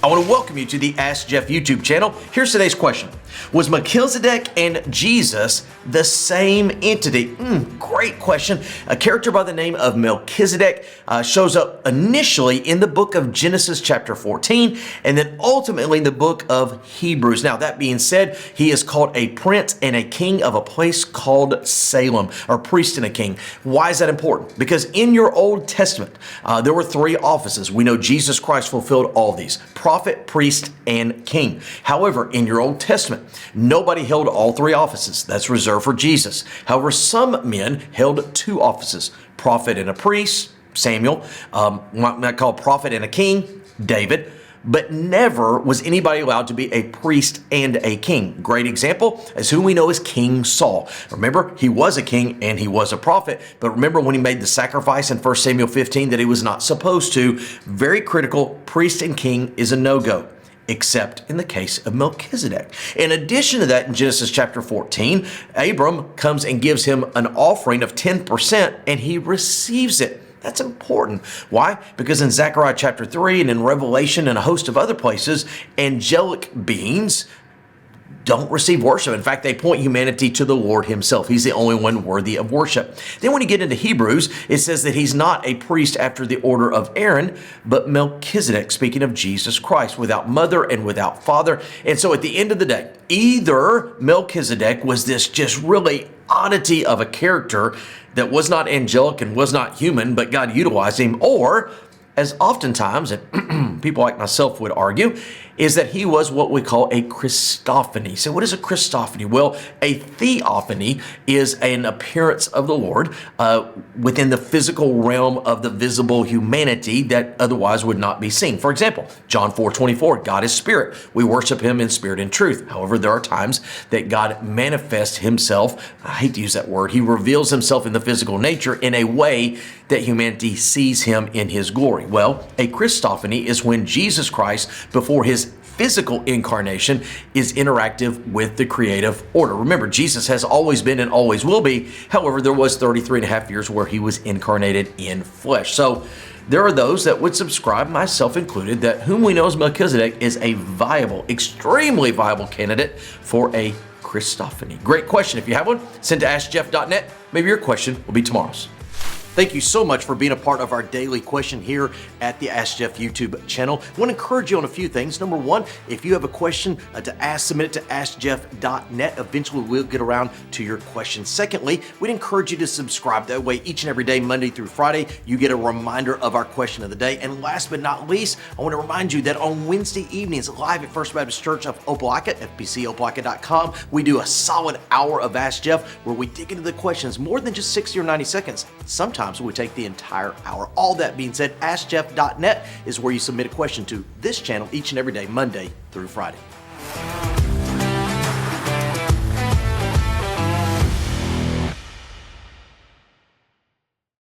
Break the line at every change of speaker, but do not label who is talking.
I want to welcome you to the Ask Jeff YouTube channel. Here's today's question. Was Melchizedek and Jesus the same entity? Great question. A character by the name of Melchizedek shows up initially in the book of Genesis chapter 14 and then ultimately in the book of Hebrews. Now, that being said, he is called a prince and a king of a place called Salem, or priest and a king. Why is that important? Because in your Old Testament, there were three offices. We know Jesus Christ fulfilled all these: prophet, priest, and king. However, in your Old Testament, nobody held all three offices. That's reserved for Jesus. However, some men held two offices: prophet and a priest, Samuel, might call prophet and a king, David, but never was anybody allowed to be a priest and a king. Great example is who we know as King Saul. Remember, he was a king and he was a prophet, but remember when he made the sacrifice in 1 Samuel 15 that he was not supposed to? Very critical. Priest and king is a no-go, except in the case of Melchizedek. In addition to that, in Genesis chapter 14, Abram comes and gives him an offering of 10% and he receives it. That's important. Why? Because in Zechariah chapter 3 and in Revelation and a host of other places, angelic beings don't receive worship. In fact, they point humanity to the Lord himself. He's the only one worthy of worship. Then when you get into Hebrews, it says that he's not a priest after the order of Aaron, but Melchizedek, speaking of Jesus Christ, without mother and without father. And so at the end of the day, either Melchizedek was this just really oddity of a character that was not angelic and was not human, but God utilized him, or as oftentimes, and people like myself would argue, is that he was what we call a Christophany. So what is a Christophany? Well, a theophany is an appearance of the Lord within the physical realm of the visible humanity that otherwise would not be seen. For example, John 4:24, God is spirit. We worship him in spirit and truth. However, there are times that God manifests himself, I hate to use that word, he reveals himself in the physical nature in a way that humanity sees him in his glory. Well, a Christophany is when Jesus Christ, before his physical incarnation, is interactive with the creative order. Remember, Jesus has always been and always will be. However, there was 33 and a half years where he was incarnated in flesh. So there are those that would subscribe, myself included, that whom we know as Melchizedek is a viable, extremely viable candidate for a Christophany. Great question. If you have one, send to askjeff.net. Maybe your question will be tomorrow's. Thank you so much for being a part of our daily question here at the Ask Jeff YouTube channel. I want to encourage you on a few things. Number one, if you have a question to ask, submit it to askjeff.net. Eventually, we'll get around to your question. Secondly, we'd encourage you to subscribe. That way, each and every day, Monday through Friday, you get a reminder of our question of the day. And last but not least, I want to remind you that on Wednesday evenings, live at First Baptist Church of Opelika, fbcopelika.com, we do a solid hour of Ask Jeff where we dig into the questions more than just 60 or 90 seconds. Sometimes we take the entire hour. All that being said, askjeff.net is where you submit a question to this channel each and every day, Monday through Friday.